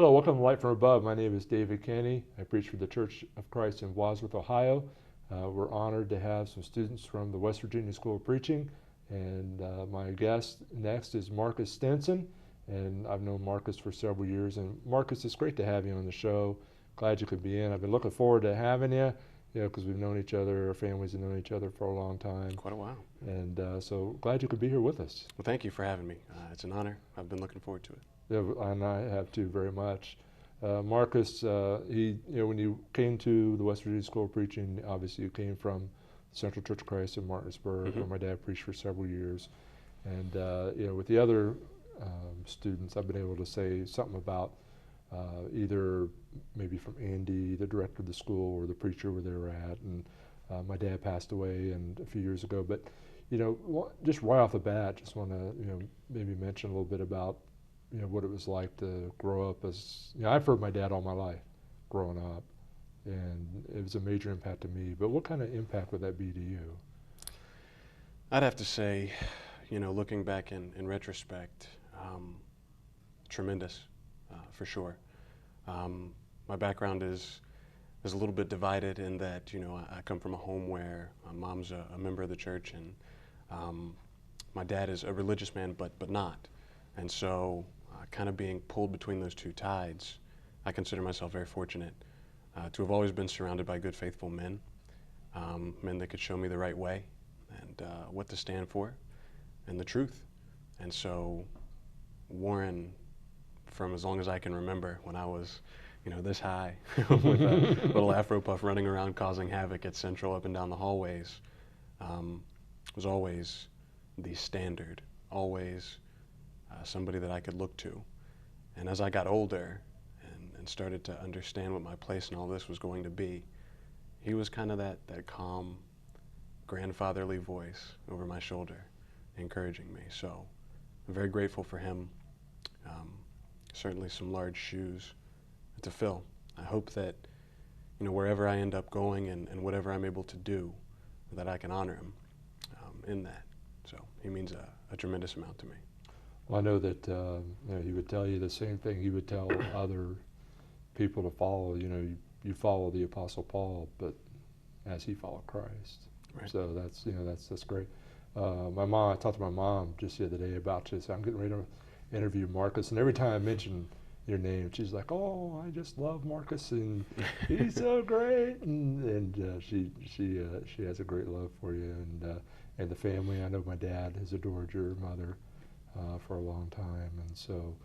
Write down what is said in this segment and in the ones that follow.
Hello, welcome to Light from Above. My name is David Kenney. I preach for the Church of Christ in Wadsworth, Ohio. We're honored to have some students from the West Virginia School of Preaching. And my guest next is Marcus Stenson. And I've known Marcus for several years. And Marcus, it's great to have you on the show. Glad you could be in. I've been looking forward to having you, because we've known each other, our families have known each other for a long time. Quite a while. And so glad you could be here with us. Well, thank you for having me. It's an honor. I've been looking forward to it. Yeah, and I have too very much. Marcus, when you came to the West Virginia School of Preaching, obviously you came from Central Church of Christ in Martinsburg, where my dad preached for several years. And with the other students, I've been able to say something about either maybe from Andy, the director of the school, or the preacher where they were at. And my dad passed away a few years ago. But just right off the bat, just want to maybe mention a little bit about what it was like to grow up as, I've heard my dad all my life growing up, and it was a major impact to me. But what kind of impact would that be to you? I'd have to say, looking back in retrospect, tremendous, for sure. My background is a little bit divided in that, I come from a home where my mom's a member of the church, and my dad is a religious man, but not. And so kind of being pulled between those two tides, I consider myself very fortunate to have always been surrounded by good, faithful men, men that could show me the right way and what to stand for and the truth. And so Warren, from as long as I can remember, when I was this high with a little Afro puff running around causing havoc at Central up and down the hallways, was always the standard, always somebody that I could look to. And as I got older and started to understand what my place in all this was going to be, he was kind of that calm, grandfatherly voice over my shoulder, encouraging me. So I'm very grateful for him. Certainly some large shoes to fill. I hope that wherever I end up going and whatever I'm able to do, that I can honor him in that. So he means a tremendous amount to me. Well, I know that he would tell you the same thing he would tell other people to follow. You follow the Apostle Paul, but as he followed Christ. Right. So that's great. I talked to my mom just the other day about this. I'm getting ready to interview Marcus, and every time I mention your name, she's like, "Oh, I just love Marcus, and he's so great." And she has a great love for you and the family. I know my dad has adored your mother for a long time, and so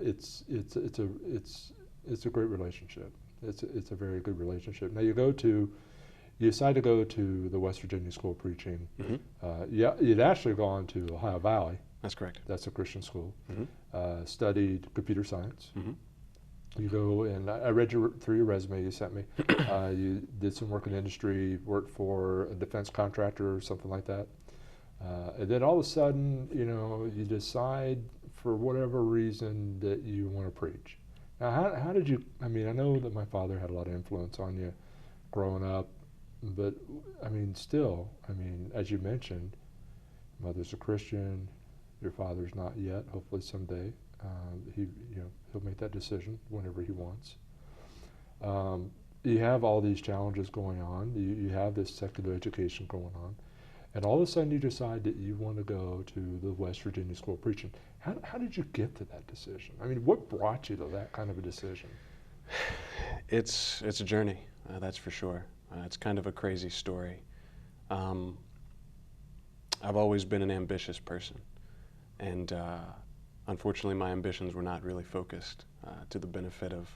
it's a great relationship. It's a very good relationship. Now you decide to go to the West Virginia School of Preaching. You'd actually gone to Ohio Valley. That's correct. That's a Christian school. Studied computer science. You go, and I read through your resume you sent me. You did some work in industry, worked for a defense contractor or something like that. And then all of a sudden, you decide for whatever reason that you want to preach. Now, how did you, I know that my father had a lot of influence on you growing up, but still, as you mentioned, mother's a Christian, your father's not yet, hopefully someday. He'll make that decision whenever he wants. You have all these challenges going on. You have this secular education going on. And all of a sudden you decide that you want to go to the West Virginia School of Preaching. How did you get to that decision? What brought you to that kind of a decision? It's a journey, that's for sure. It's kind of a crazy story. I've always been an ambitious person. And unfortunately my ambitions were not really focused to the benefit of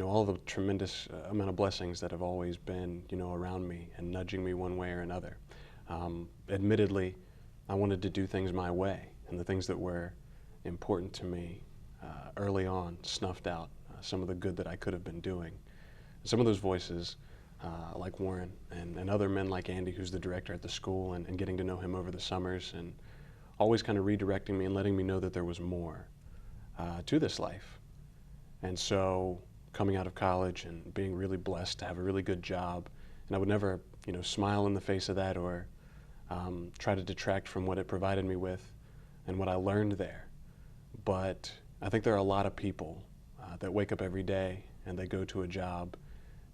all the tremendous amount of blessings that have always been around me and nudging me one way or another. Admittedly, I wanted to do things my way, and the things that were important to me early on snuffed out some of the good that I could have been doing. Some of those voices, like Warren and other men like Andy, who's the director at the school, and getting to know him over the summers, and always kind of redirecting me and letting me know that there was more to this life. And so coming out of college and being really blessed to have a really good job, and I would never smile in the face of that or try to detract from what it provided me with and what I learned there. But I think there are a lot of people that wake up every day and they go to a job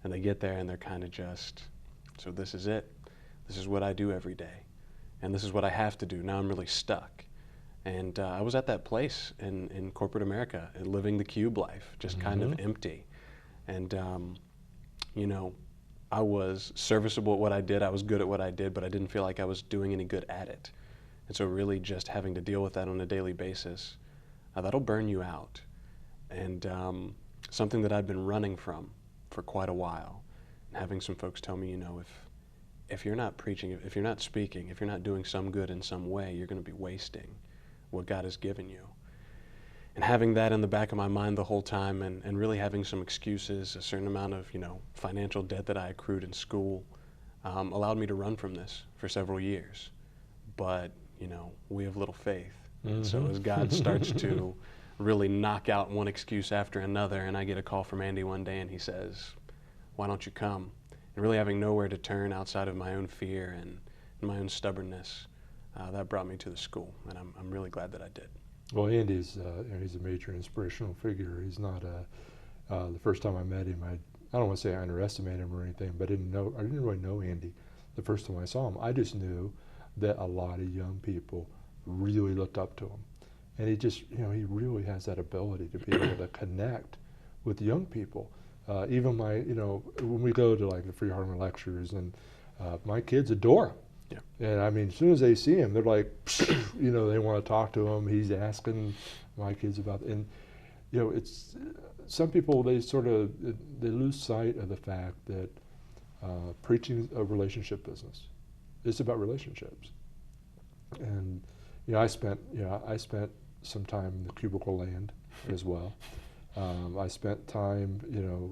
and they get there and they're kind of just, so this is it. This is what I do every day. And this is what I have to do. Now I'm really stuck. And I was at that place in corporate America, living the cube life, just kind of empty. And, you know, I was serviceable at what I did. I was good at what I did, but I didn't feel like I was doing any good at it. And so really just having to deal with that on a daily basis, that'll burn you out. And something that I've been running from for quite a while, and having some folks tell me, you know, if you're not preaching, if you're not speaking, if you're not doing some good in some way, you're going to be wasting what God has given you. And having that in the back of my mind the whole time, and really having some excuses, a certain amount of, you know, financial debt that I accrued in school, allowed me to run from this for several years. But, you know, we have little faith. So as God starts to really knock out one excuse after another, and I get a call from Andy one day and he says, why don't you come? And really having nowhere to turn outside of my own fear and my own stubbornness, that brought me to the school, and I'm really glad that I did. Well, Andy's he's a major inspirational figure. He's not the first time I met him, I don't want to say I underestimated him or anything, but I didn't really know Andy the first time I saw him. I just knew that a lot of young people really looked up to him, and he just, you know, he really has that ability to be able to connect with young people. Even my, you know, when we go to like the Free Harmon lectures, and my kids adore him. Yeah. And I mean, as soon as they see him, they're like, you know, they want to talk to him. He's asking my kids about, and you know, it's some people, they lose sight of the fact that preaching is a relationship business. It's about relationships. And you know, I spent some time in the cubicle land as well. I spent time, you know,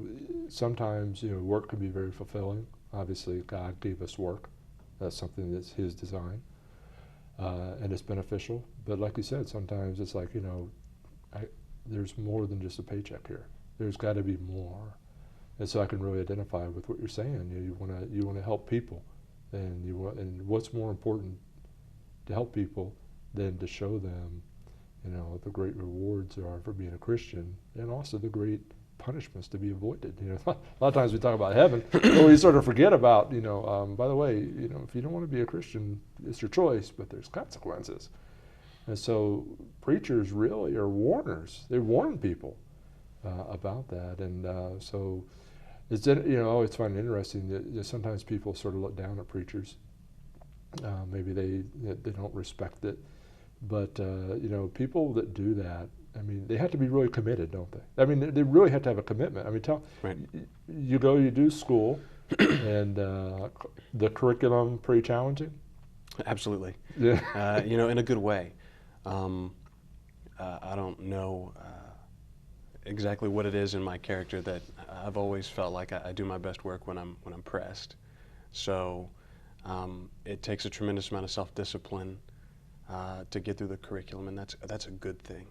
sometimes, you know, work can be very fulfilling. Obviously, God gave us work. That's something that's His design, and it's beneficial. But like you said, sometimes it's like, you know, there's more than just a paycheck here. There's got to be more, and so I can really identify with what you're saying. You want to help people, and what's more important to help people than to show them, you know, the great rewards there are for being a Christian, and also the great punishments to be avoided. You know, a lot of times we talk about heaven, but we sort of forget about, you know, by the way, you know, if you don't want to be a Christian, it's your choice, but there's consequences. And so preachers really are warners. They warn people about that. And so it's, you know, I always find it interesting that sometimes people sort of look down at preachers. Maybe they don't respect it. But, you know, people that do that, I mean, they have to be really committed, don't they? I mean, they really have to have a commitment. I mean, Right. You do school, and the curriculum pretty challenging? Absolutely. Yeah. You know, in a good way. I don't know exactly what it is in my character that I've always felt like I do my best work when I'm pressed. So it takes a tremendous amount of self-discipline to get through the curriculum, and that's a good thing.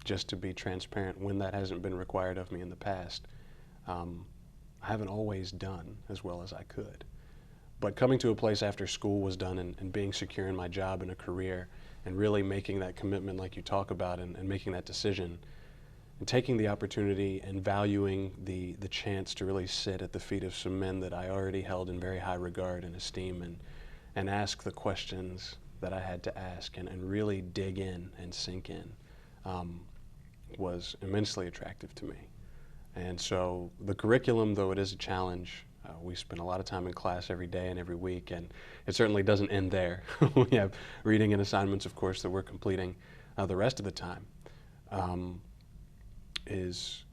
Just to be transparent, when that hasn't been required of me in the past, I haven't always done as well as I could. But coming to a place after school was done, and being secure in my job and a career, and really making that commitment like you talk about, and making that decision, and taking the opportunity and valuing the chance to really sit at the feet of some men that I already held in very high regard and esteem, and ask the questions that I had to ask, and really dig in and sink in, was immensely attractive to me. And so the curriculum, though it is a challenge, we spend a lot of time in class every day and every week, and it certainly doesn't end there. We have reading and assignments, of course, that we're completing the rest of the time, is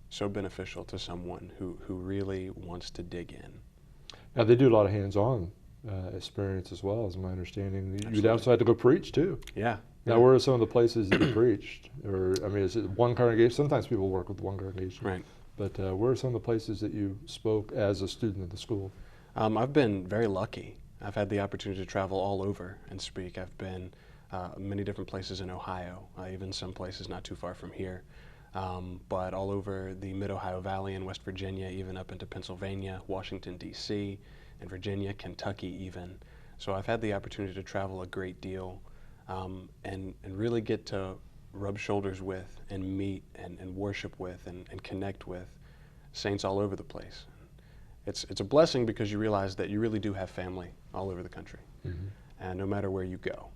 so beneficial to someone who really wants to dig in. Now, they do a lot of hands-on experience as well, as my understanding. You'd also have to go preach, too. Yeah. Now, where are some of the places that you preached? Or, I mean, is it one congregation? Sometimes people work with one congregation. Right. But where are some of the places that you spoke as a student at the school? I've been very lucky. I've had the opportunity to travel all over and speak. I've been many different places in Ohio, even some places not too far from here, but all over the Mid-Ohio Valley in West Virginia, even up into Pennsylvania, Washington, D.C., and Virginia, Kentucky even. So I've had the opportunity to travel a great deal, and really get to rub shoulders with and meet and worship with and connect with saints all over the place. It's a blessing because you realize that you really do have family all over the country, and no matter where you go.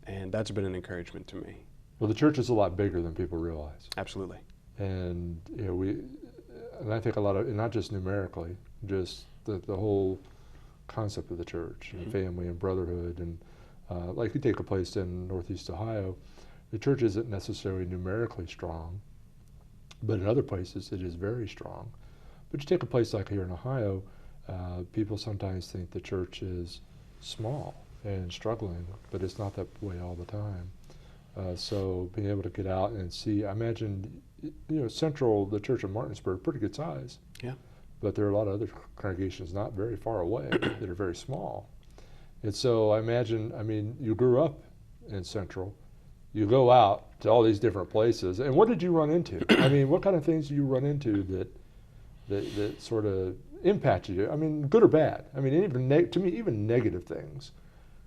And that's been an encouragement to me. Well, the church is a lot bigger than people realize. Absolutely. And and I think a lot of, and not just numerically, just the whole concept of the church and family and brotherhood. And like you take a place in Northeast Ohio, the church isn't necessarily numerically strong, but in other places it is very strong. But you take a place like here in Ohio, people sometimes think the church is small and struggling, but it's not that way all the time. So being able to get out and see, I imagine, Central, the Church of Martinsburg, pretty good size. Yeah. But there are a lot of other congregations not very far away that are very small. And so I imagine, you grew up in Central, you go out to all these different places, and what did you run into? What kind of things do you run into that sort of impacted you? Good or bad? Even to me, even negative things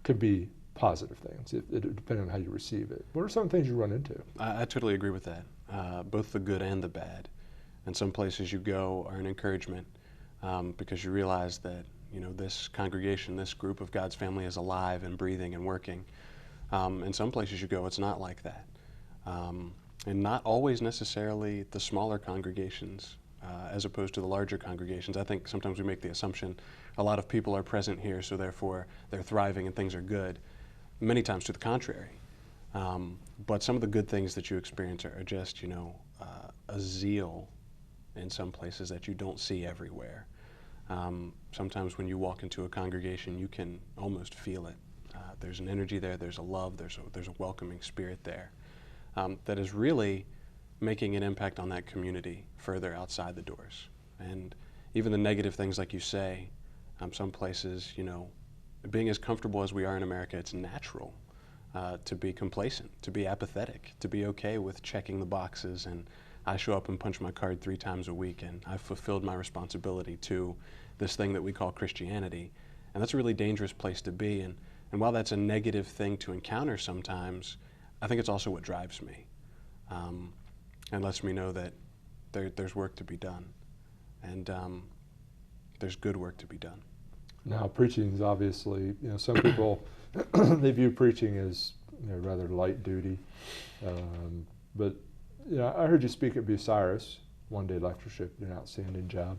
could be positive things, depending on how you receive it. What are some things you run into? I totally agree with that, both the good and the bad. And some places you go are an encouragement because you realize that this congregation, this group of God's family is alive and breathing and working. And some places you go, it's not like that. And not always necessarily the smaller congregations as opposed to the larger congregations. I think sometimes we make the assumption a lot of people are present here, so therefore they're thriving and things are good. Many times to the contrary. But some of the good things that you experience are just, a zeal in some places that you don't see everywhere. Sometimes when you walk into a congregation, you can almost feel it. There's an energy there, there's a love, there's a welcoming spirit there that is really making an impact on that community further outside the doors. And even the negative things, like you say, some places, being as comfortable as we are in America, it's natural to be complacent, to be apathetic, to be okay with checking the boxes, and I show up and punch my card 3 times a week and I've fulfilled my responsibility to this thing that we call Christianity. And that's a really dangerous place to be. And while that's a negative thing to encounter sometimes, I think it's also what drives me and lets me know that there's work to be done, and there's good work to be done. Now, preaching is obviously, some people, they view preaching as rather light duty. But I heard you speak at Bucyrus one day lectureship. Did an outstanding job,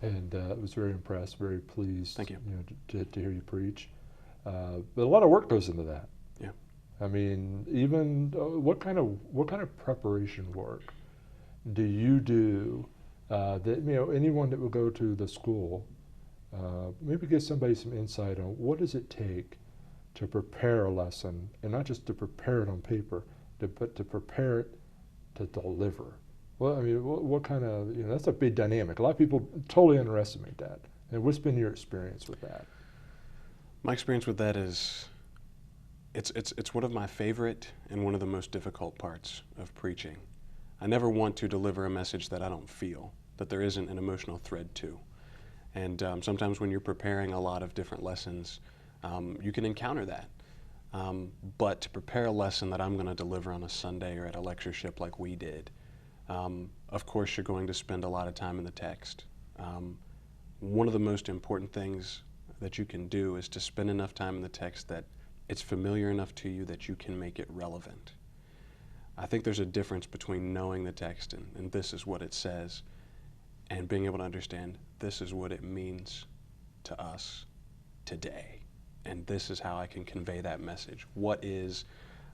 and I was very impressed, very pleased. Thank you. To hear you preach. But a lot of work goes into that. Yeah. Even what kind of preparation work do you do? That anyone that will go to the school, maybe give somebody some insight on what does it take to prepare a lesson, and not just to prepare it on paper, but to prepare it to deliver. Well, what kind of, that's a big dynamic. A lot of people totally underestimate that. And what's been your experience with that? My experience with that is, it's one of my favorite and one of the most difficult parts of preaching. I never want to deliver a message that I don't feel, that there isn't an emotional thread to. And sometimes when you're preparing a lot of different lessons, you can encounter that. But to prepare a lesson that I'm going to deliver on a Sunday or at a lectureship like we did, of course you're going to spend a lot of time in the text. One of the most important things that you can do is to spend enough time in the text that it's familiar enough to you that you can make it relevant. I think there's a difference between knowing the text and this is what it says, and being able to understand this is what it means to us today, and this is how I can convey that message. What is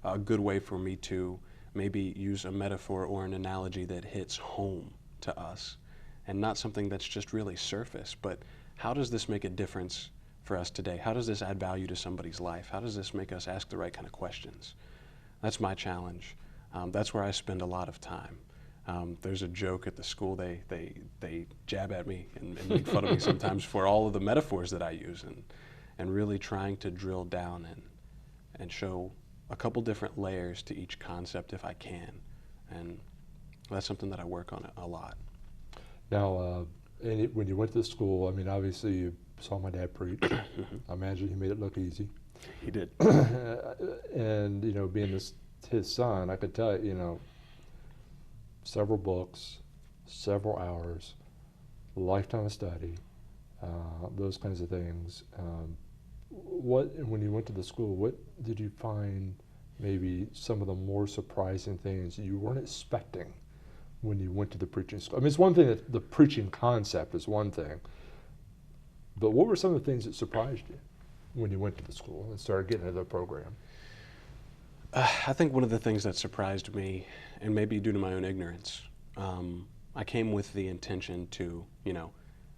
a good way for me to maybe use a metaphor or an analogy that hits home to us, and not something that's just really surface, but how does this make a difference for us today? How does this add value to somebody's life? How does this make us ask the right kind of questions? That's my challenge. That's where I spend a lot of time. There's a joke at the school, they jab at me and make fun of me sometimes for all of the metaphors that I use, and really trying to drill down and show a couple different layers to each concept if I can. And that's something that I work on a lot. Now, when you went to the school, obviously you saw my dad preach. I imagine he made it look easy. He did. And being this his son, I could tell you, several books, several hours, lifetime of study, those kinds of things. When you went to the school, what did you find maybe some of the more surprising things you weren't expecting when you went to the preaching school? I mean, it's one thing that the preaching concept is one thing, but what were some of the things that surprised you when you went to the school and started getting into the program? I think one of the things that surprised me, and maybe due to my own ignorance, I came with the intention to,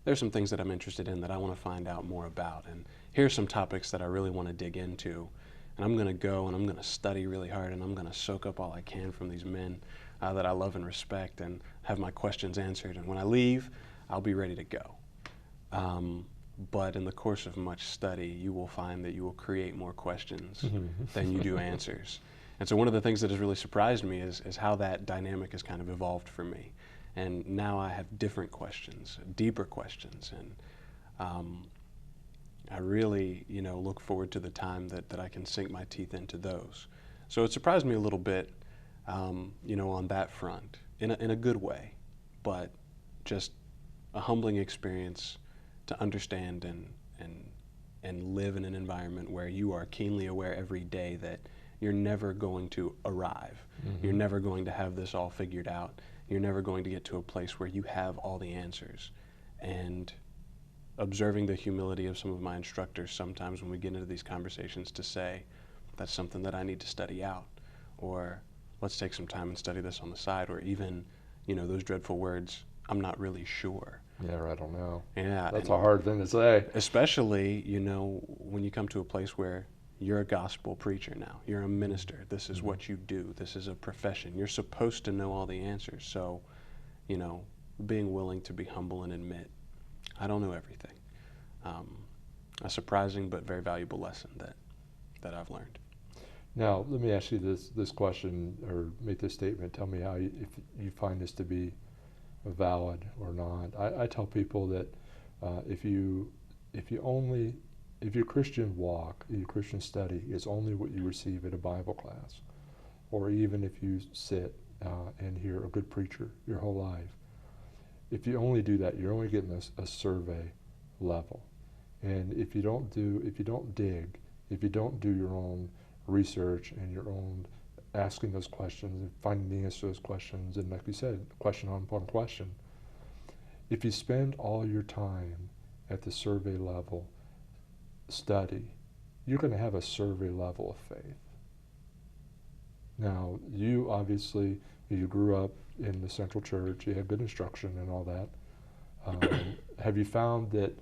there's some things that I'm interested in that I want to find out more about, and here's some topics that I really want to dig into, and I'm going to go and I'm going to study really hard, and I'm going to soak up all I can from these men that I love and respect, and have my questions answered, and when I leave, I'll be ready to go. But in the course of much study, you will find that you will create more questions than you do answers. And so one of the things that has really surprised me is how that dynamic has kind of evolved for me. And now I have different questions, deeper questions, and I really, look forward to the time that I can sink my teeth into those. So it surprised me a little bit, on that front, in a good way, but just a humbling experience to understand and live in an environment where you are keenly aware every day that you're never going to arrive. You're never going to have this all figured out. You're never going to get to a place where you have all the answers. And observing the humility of some of my instructors sometimes when we get into these conversations to say, that's something that I need to study out, or let's take some time and study this on the side, or even, those dreadful words, I'm not really sure. Yeah, or I don't know. Yeah, that's a hard thing to say. Especially, when you come to a place where you're a gospel preacher now, you're a minister, this is what you do, this is a profession, you're supposed to know all the answers. So, being willing to be humble and admit, I don't know everything. A surprising but very valuable lesson that I've learned. Now, let me ask you this question, or make this statement. Tell me if you find this to be valid or not. I tell people that if your Christian walk, your Christian study is only what you receive at a Bible class, or even if you sit and hear a good preacher your whole life, if you only do that, you're only getting a survey level. And if you don't dig, if you don't do your own research and your own asking those questions and finding the answer to those questions, and like you said, question upon question, if you spend all your time at the survey level study, you're going to have a survey level of faith. Now, you obviously, you grew up in the Central Church, you had good instruction and all that. Have you found that,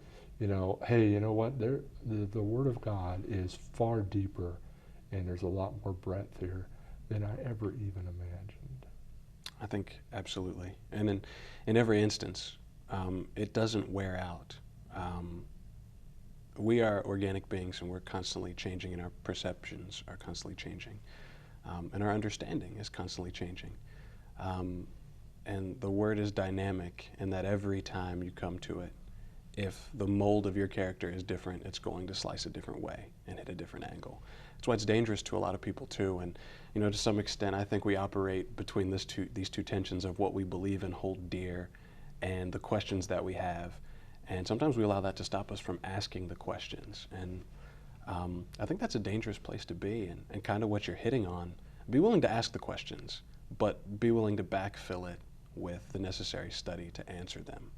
hey, you know what, the Word of God is far deeper and there's a lot more breadth here than I ever even imagined? I think absolutely. And in every instance, it doesn't wear out. We are organic beings, and we're constantly changing, and our perceptions are constantly changing. And our understanding is constantly changing. And the Word is dynamic in that every time you come to it, if the mold of your character is different, it's going to slice a different way and hit a different angle. That's why it's dangerous to a lot of people too. And to some extent, I think we operate between these two tensions of what we believe and hold dear and the questions that we have. And sometimes we allow that to stop us from asking the questions. And I think that's a dangerous place to be, and kind of what you're hitting on. Be willing to ask the questions, but be willing to backfill it with the necessary study to answer them.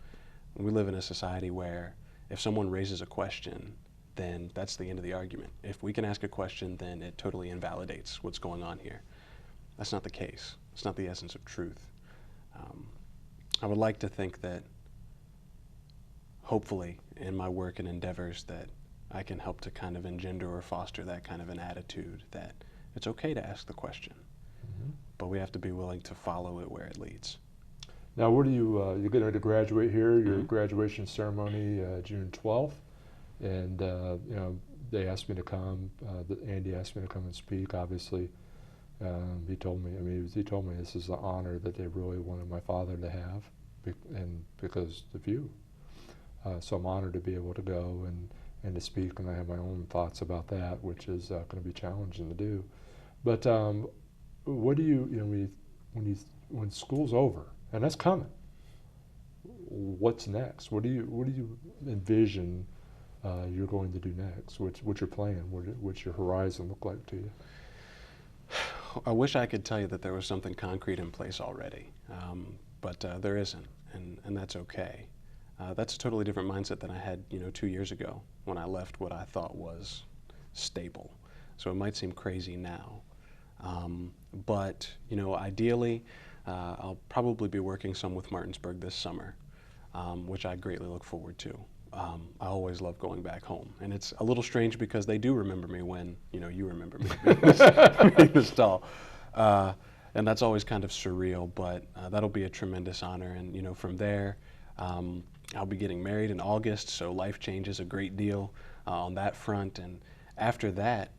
We live in a society where if someone raises a question, then that's the end of the argument. If we can ask a question, then it totally invalidates what's going on here. That's not the case. It's not the essence of truth. I would like to think that hopefully in my work and endeavors that I can help to kind of engender or foster that kind of an attitude that it's okay to ask the question, but we have to be willing to follow it where it leads. Now, where do you're getting ready to graduate here? Your graduation ceremony, June 12th, and they asked me to come. Andy asked me to come and speak. Obviously, he told me this is the honor that they really wanted my father to have, and because of you. So I'm honored to be able to go and to speak, and I have my own thoughts about that, which is going to be challenging to do. But what do you, when school's over, and that's coming, what's next? What do you envision you're going to do next? What's your plan? What's your horizon look like to you? I wish I could tell you that there was something concrete in place already, but there isn't, and that's okay. That's a totally different mindset than I had, 2 years ago when I left what I thought was stable. So it might seem crazy now, but ideally, I'll probably be working some with Martinsburg this summer, which I greatly look forward to. I always love going back home, and it's a little strange because they do remember me when you remember me being this tall, and that's always kind of surreal. But that'll be a tremendous honor, and from there, I'll be getting married in August, so life changes a great deal on that front. And after that,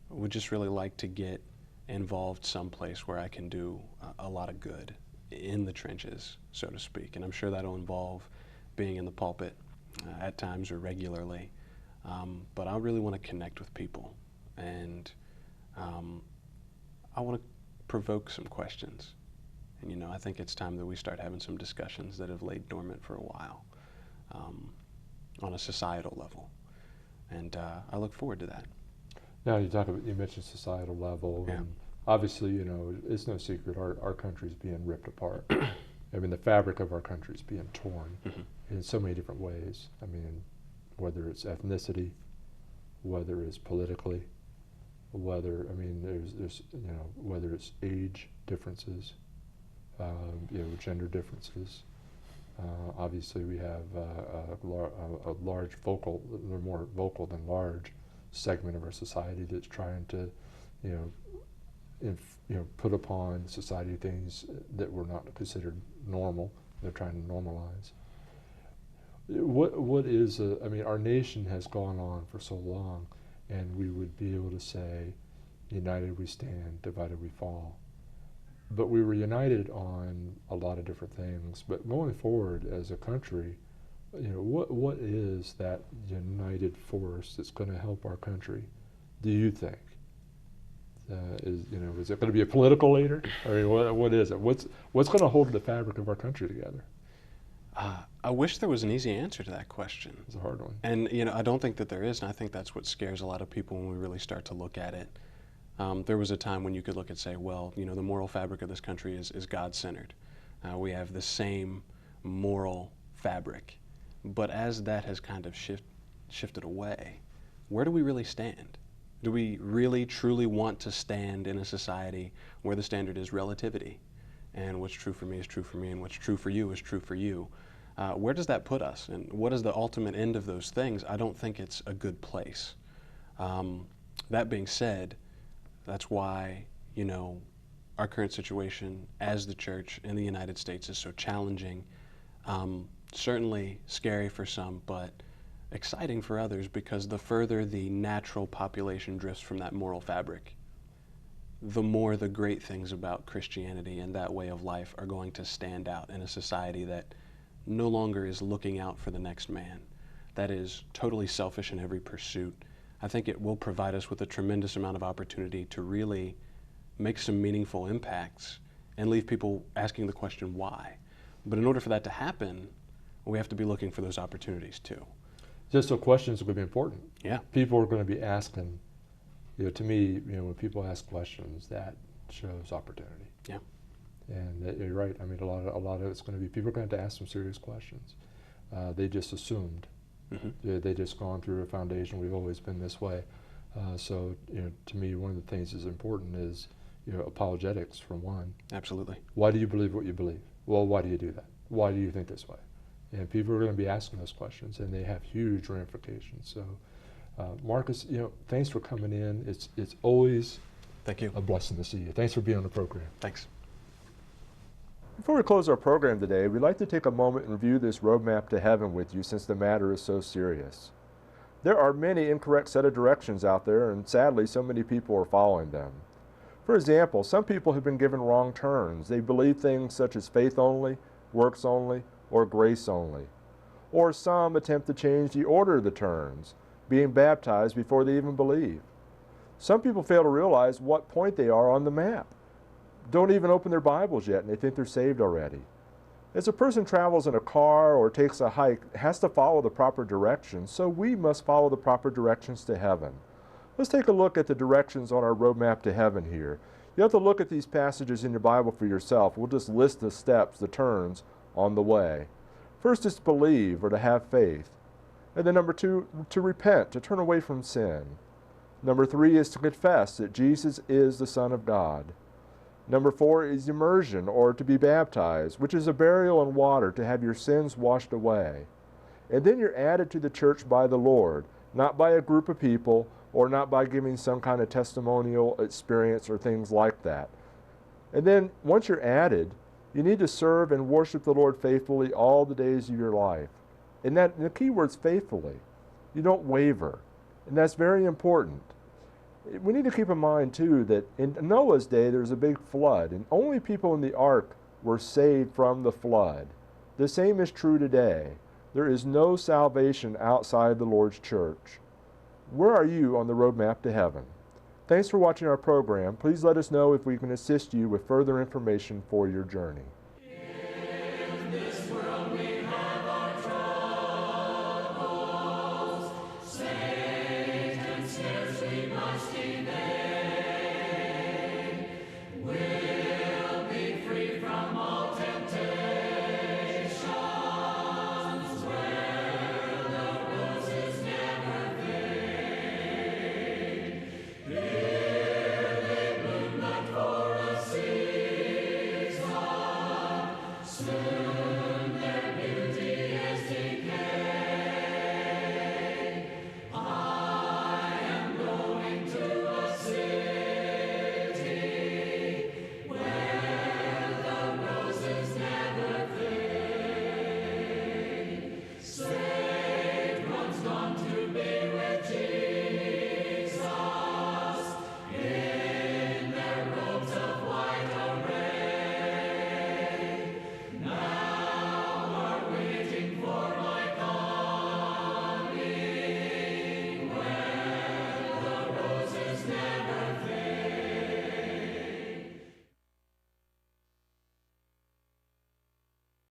would just really like to get involved someplace where I can do a lot of good in the trenches, so to speak. And I'm sure that'll involve being in the pulpit at times or regularly. But I really want to connect with people, and I want to provoke some questions. And I think it's time that we start having some discussions that have laid dormant for a while on a societal level. And I look forward to that. Now you mentioned societal level, Yeah. and obviously, it's no secret our country's being ripped apart. I mean, the fabric of our country's being torn in so many different ways. I mean, whether it's ethnicity, whether it's politically, whether whether it's age differences, gender differences. Obviously, we have a large vocal, more vocal than large segment of our society that's trying to, put upon society things that were not considered normal. They're trying to normalize. What is our nation has gone on for so long, and we would be able to say, united we stand, divided we fall. But we were united on a lot of different things. But going forward as a country, what is that united force that's going to help our country, do you think? Is it going to be a political leader? I mean, what is it? What's going to hold the fabric of our country together? I wish there was an easy answer to that question. It's a hard one. And I don't think that there is, and I think that's what scares a lot of people when we really start to look at it. There was a time when you could look and say, well, the moral fabric of this country is God-centered. We have the same moral fabric. But as that has kind of shifted away, where do we really stand? Do we really, truly want to stand in a society where the standard is relativity? And what's true for me is true for me, and what's true for you is true for you. Where does that put us? And what is the ultimate end of those things? I don't think it's a good place. That being said, that's why, our current situation as the church in the United States is so challenging. Certainly scary for some, but exciting for others, because the further the natural population drifts from that moral fabric, the more the great things about Christianity and that way of life are going to stand out in a society that no longer is looking out for the next man, that is totally selfish in every pursuit. I think it will provide us with a tremendous amount of opportunity to really make some meaningful impacts and leave people asking the question, why? But in order for that to happen, we have to be looking for those opportunities too. Just so questions are going to be important. Yeah. People are going to be asking, to me, when people ask questions, that shows opportunity. Yeah. And you're right. I mean, a lot of it's going to be, people are going to have to ask some serious questions. They just assumed. They just gone through a foundation. We've always been this way. So, to me, one of the things that's important is, apologetics, for one. Absolutely. Why do you believe what you believe? Well, why do you do that? Why do you think this way? And people are going to be asking those questions, and they have huge ramifications. So, Marcus, thanks for coming in. It's always Thank you. a blessing to see you. Thanks for being on the program. Thanks. Before we close our program today, we'd like to take a moment and review this roadmap to heaven with you, since the matter is so serious. There are many incorrect set of directions out there, and sadly, so many people are following them. For example, some people have been given wrong turns. They believe things such as faith only, works only, or grace only. Or some attempt to change the order of the turns, being baptized before they even believe. Some people fail to realize what point they are on the map. Don't even open their Bibles yet, and they think they're saved already. As a person travels in a car or takes a hike, has to follow the proper directions, so we must follow the proper directions to heaven. Let's take a look at the directions on our roadmap to heaven here. You have to look at these passages in your Bible for yourself. We'll just list the steps, the turns on the way. First is to believe or to have faith. And then number 2, to repent, to turn away from sin. Number 3 is to confess that Jesus is the Son of God. Number 4 is immersion, or to be baptized, which is a burial in water to have your sins washed away. And then you're added to the church by the Lord, not by a group of people, or not by giving some kind of testimonial experience or things like that. And then once you're added, you need to serve and worship the Lord faithfully all the days of your life. And the key word's faithfully. You don't waver. And that's very important. We need to keep in mind, too, that in Noah's day, there was a big flood, and only people in the ark were saved from the flood. The same is true today. There is no salvation outside the Lord's church. Where are you on the roadmap to heaven? Thanks for watching our program. Please let us know if we can assist you with further information for your journey. In this world we have our troubles. Satan snares we must evade. We'll be free from all temptations, where the roses never fade. Here they bloom but for a season. Soon